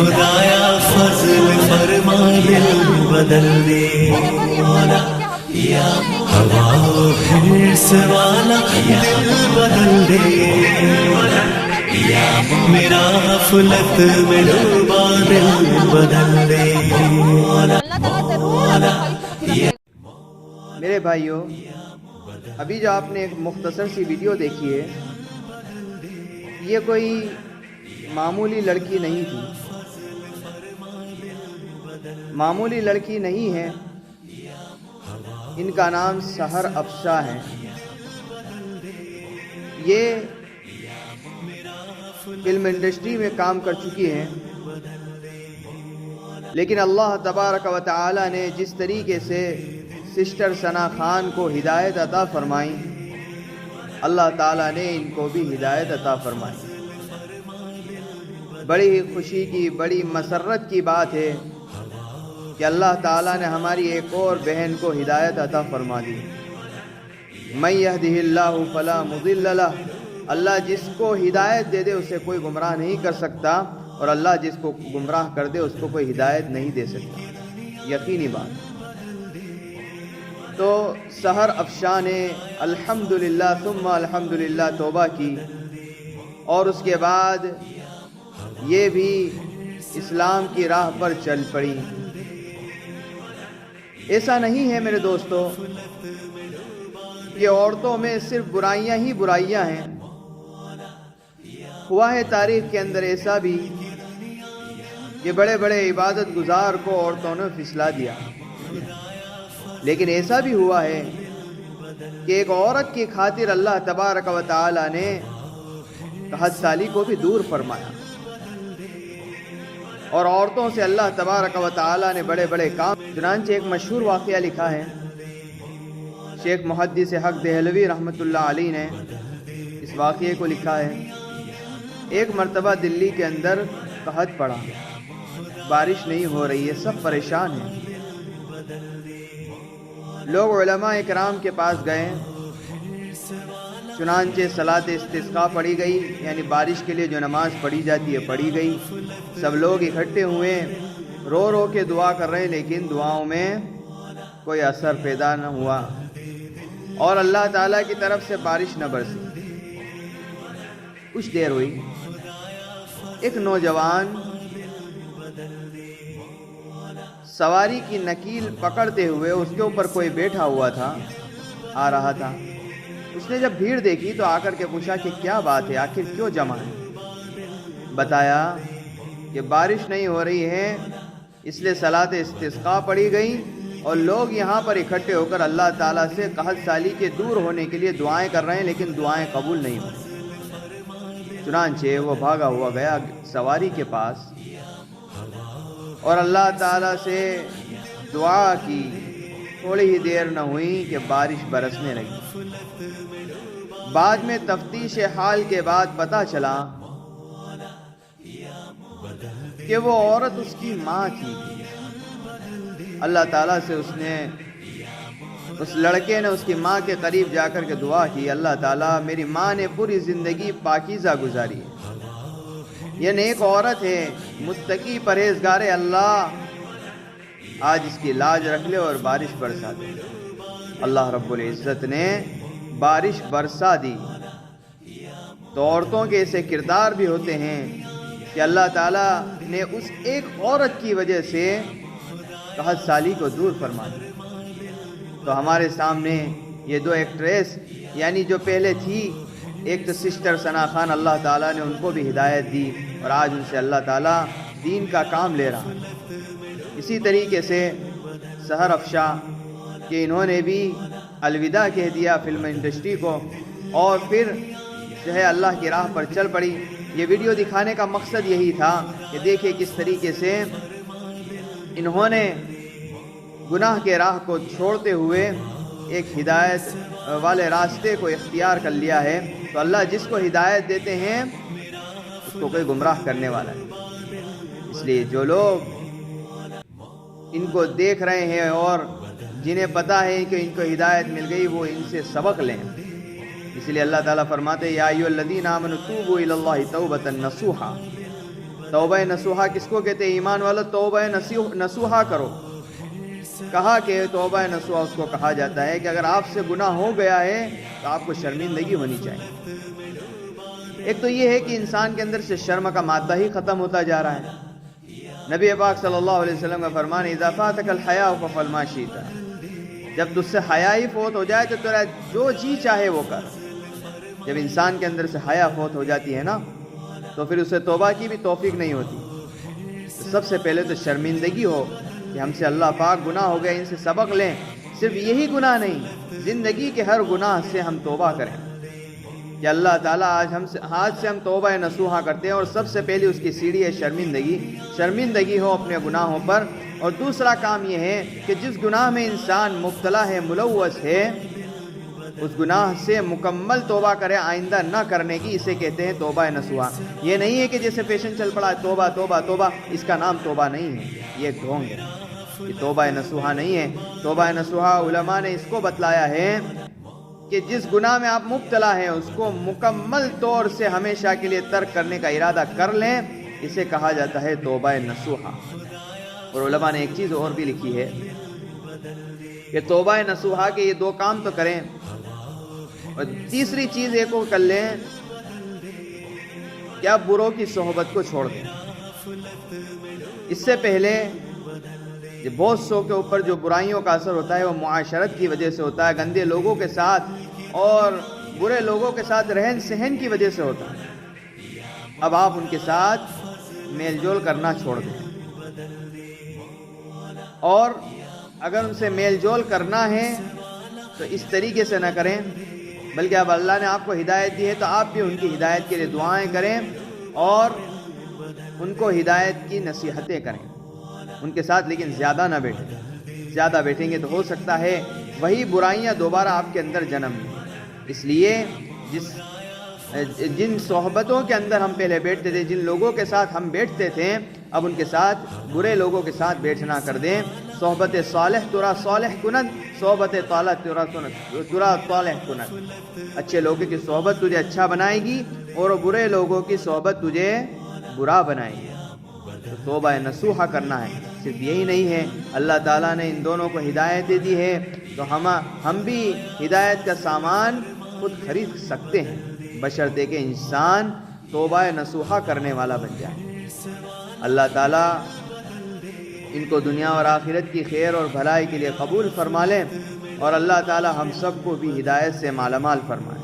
خدایا فضل فرما دل بدل دے مولا، یا ہوا حرص والا دل بدل دے مولا، یا میرا غفلت میں ڈوبا دل بدل دے مولا۔ میرے بھائیوں، ابھی جو آپ نے ایک مختصر سی ویڈیو دیکھی ہے، یہ کوئی معمولی لڑکی نہیں تھی، معمولی لڑکی نہیں ہے۔ ان کا نام سحر افشاں ہے۔ یہ فلم انڈسٹری میں کام کر چکی ہیں، لیکن اللہ تبارک و تعالی نے جس طریقے سے سسٹر ثنا خان کو ہدایت عطا فرمائی، اللہ تعالیٰ نے ان کو بھی ہدایت عطا فرمائی۔ بڑی ہی خوشی کی، بڑی مسرت کی بات ہے کہ اللہ تعالیٰ نے ہماری ایک اور بہن کو ہدایت عطا فرما دی۔ من یہدہ اللہ فلا مضل لہ، اللہ جس کو ہدایت دے دے اسے کوئی گمراہ نہیں کر سکتا، اور اللہ جس کو گمراہ کر دے اس کو کوئی ہدایت نہیں دے سکتا، یقینی بات۔ تو سحر افشاں نے الحمدللہ ثم الحمدللہ توبہ کی، اور اس کے بعد یہ بھی اسلام کی راہ پر چل پڑی۔ ایسا نہیں ہے میرے دوستو کہ عورتوں میں صرف برائیاں ہی برائیاں ہیں۔ ہوا ہے تاریخ کے اندر ایسا بھی کہ بڑے بڑے عبادت گزار کو عورتوں نے پھسلا دیا، لیکن ایسا بھی ہوا ہے کہ ایک عورت کی خاطر اللہ تبارک و تعالی نے حد سالی کو بھی دور فرمایا، اور عورتوں سے اللہ تبارک و تعالی نے بڑے بڑے کام۔ چنانچہ ایک مشہور واقعہ لکھا ہے، شیخ محدث حق دہلوی رحمۃ اللہ علیہ نے اس واقعے کو لکھا ہے۔ ایک مرتبہ دلی کے اندر قحط پڑا، بارش نہیں ہو رہی ہے، سب پریشان ہیں۔ لوگ علماء اکرام کے پاس گئے، چنانچہ صلاۃ استسقاء پڑھی گئی، یعنی بارش کے لیے جو نماز پڑھی جاتی ہے پڑھی گئی۔ سب لوگ اکٹھے ہوئے، رو رو کے دعا کر رہے ہیں، لیکن دعاؤں میں کوئی اثر پیدا نہ ہوا، اور اللہ تعالیٰ کی طرف سے بارش نہ برسی۔ کچھ دیر ہوئی، ایک نوجوان سواری کی نکیل پکڑتے ہوئے، اس کے اوپر کوئی بیٹھا ہوا تھا، آ رہا تھا۔ اس نے جب بھیڑ دیکھی تو آ کر کے پوچھا کہ کیا بات ہے، آخر کیوں جمع ہے؟ بتایا کہ بارش نہیں ہو رہی ہے، اس لیے صلاۃ استسقاء پڑھی گئی، اور لوگ یہاں پر اکٹھے ہو کر اللہ تعالیٰ سے قحط سالی کے دور ہونے کے لیے دعائیں کر رہے ہیں، لیکن دعائیں قبول نہیں ہو رہی۔ چنانچہ وہ بھاگا ہوا گیا سواری کے پاس، اور اللہ تعالیٰ سے دعا کی۔ تھوڑی ہی دیر نہ ہوئی کہ بارش برسنے لگی۔ بعد میں تفتیش حال کے بعد پتہ چلا کہ وہ عورت اس کی ماں تھی۔ اللہ تعالیٰ سے اس لڑکے نے اس کی ماں کے قریب جا کر کے دعا کی، اللہ تعالیٰ میری ماں نے پوری زندگی پاکیزہ گزاری ہے، یہ نیک عورت ہے، متقی پرہیزگار، اللہ آج اس کی لاج رکھ لے اور بارش برسا دے۔ اللہ رب العزت نے بارش برسا دی۔ تو عورتوں کے ایسے کردار بھی ہوتے ہیں کہ اللہ تعالیٰ نے اس ایک عورت کی وجہ سے قحط سالی کو دور فرما دیا۔ تو ہمارے سامنے یہ دو ایکٹریس، یعنی جو پہلے تھی، ایک تو سسٹر ثنا خان، اللہ تعالیٰ نے ان کو بھی ہدایت دی، اور آج ان سے اللہ تعالیٰ دین کا کام لے رہا۔ اسی طریقے سے سحر افشاں کہ انہوں نے بھی الوداع کہہ دیا فلم انڈسٹری کو، اور پھر جو ہے اللہ کی راہ پر چل پڑی۔ یہ ویڈیو دکھانے کا مقصد یہی تھا کہ دیکھیں کس طریقے سے انہوں نے گناہ کے راہ کو چھوڑتے ہوئے ایک ہدایت والے راستے کو اختیار کر لیا ہے۔ تو اللہ جس کو ہدایت دیتے ہیں اس کو کوئی گمراہ کرنے والا ہے۔ اس لیے جو لوگ ان کو دیکھ رہے ہیں اور جنہیں پتہ ہے کہ ان کو ہدایت مل گئی، وہ ان سے سبق لیں۔ اس لیے اللہ تعالیٰ فرماتے ہیں یا ایھا الذین آمنوا توبوا الی اللہ توبۃ نصوحا، توبہ نصوحہ کس کو کہتے ہیں؟ ایمان والو توبہ نصوحہ کرو. کہا کہ توبہ نصوحہ اس کو کہا جاتا ہے کہ اگر آپ سے گناہ ہو گیا ہے تو آپ کو شرمندگی ہونی چاہیے. ایک تو یہ ہے کہ انسان کے اندر سے شرم کا مادہ ہی ختم ہوتا جا رہا ہے. نبی پاک صلی اللہ علیہ وسلم کا فرمان اذا فاتک الحیاء فافعل ما شئت، جب تجھ سے حیا ہی فوت ہو جائے تو تیرا جو جی چاہے وہ کر. جب انسان کے اندر سے حیا فوت ہو جاتی ہے نا تو پھر اسے توبہ کی بھی توفیق نہیں ہوتی. تو سب سے پہلے تو شرمندگی ہو کہ ہم سے اللہ پاک گناہ ہو گئے، ان سے سبق لیں. صرف یہی گناہ نہیں، زندگی کے ہر گناہ سے ہم توبہ کریں کہ اللہ تعالیٰ آج سے ہم توبہ نصوحہ کرتے ہیں. اور سب سے پہلی اس کی سیڑھی ہے شرمندگی ہو اپنے گناہوں پر. اور دوسرا کام یہ ہے کہ جس گناہ میں انسان مبتلا ہے، ملوث ہے، اس گناہ سے مکمل توبہ کرے، آئندہ نہ کرنے کی. اسے کہتے ہیں توبہ نصوحہ. یہ نہیں ہے کہ جیسے فیشن چل پڑا ہے توبہ توبہ توبہ، اس کا نام توبہ نہیں ہے، یہ ایک ڈھونگ ہے. یہ توبہ نصوحہ نہیں ہے. توبہ نصوحہ علماء نے اس کو بتلایا ہے کہ جس گناہ میں آپ مبتلا ہیں اس کو مکمل طور سے ہمیشہ کے لیے ترک کرنے کا ارادہ کر لیں، اسے کہا جاتا ہے توبہ نصوحہ. اور علماء نے ایک چیز اور بھی لکھی ہے کہ توبہ نصوحہ کے یہ دو کام تو کریں، اور تیسری چیز ایک اور کر لیں کہ آپ بروں کی صحبت کو چھوڑ دیں. اس سے پہلے بہت سو کے اوپر جو برائیوں کا اثر ہوتا ہے وہ معاشرت کی وجہ سے ہوتا ہے، گندے لوگوں کے ساتھ اور برے لوگوں کے ساتھ رہن سہن کی وجہ سے ہوتا ہے. اب آپ ان کے ساتھ میل جول کرنا چھوڑ دیں، اور اگر ان سے میل جول کرنا ہے تو اس طریقے سے نہ کریں، بلکہ اب اللہ نے آپ کو ہدایت دی ہے تو آپ بھی ان کی ہدایت کے لیے دعائیں کریں اور ان کو ہدایت کی نصیحتیں کریں ان کے ساتھ. لیکن زیادہ نہ بیٹھیں. زیادہ بیٹھیں گے تو ہو سکتا ہے وہی برائیاں دوبارہ آپ کے اندر جنم لیں. اس لیے جن صحبتوں کے اندر ہم پہلے بیٹھتے تھے، جن لوگوں کے ساتھ ہم بیٹھتے تھے، اب ان کے ساتھ برے لوگوں کے ساتھ بیٹھنا کر دیں. صحبت صالح ترا صالح کنند، صحبت طالح ترا طالح کنند. اچھے لوگوں کی صحبت تجھے اچھا بنائے گی اور برے لوگوں کی صحبت تجھے برا بنائے گی. تو توبہ نصوحہ کرنا ہے. صرف یہی نہیں ہے، اللہ تعالیٰ نے ان دونوں کو ہدایت دے دی ہے تو ہم بھی ہدایت کا سامان خود خرید سکتے ہیں، بشرطے کہ انسان توبہ نصوحہ کرنے والا بن جائے. اللہ تعالیٰ ان کو دنیا اور آخرت کی خیر اور بھلائی کے لیے قبول فرما لیں، اور اللہ تعالیٰ ہم سب کو بھی ہدایت سے مالا مال فرمائے.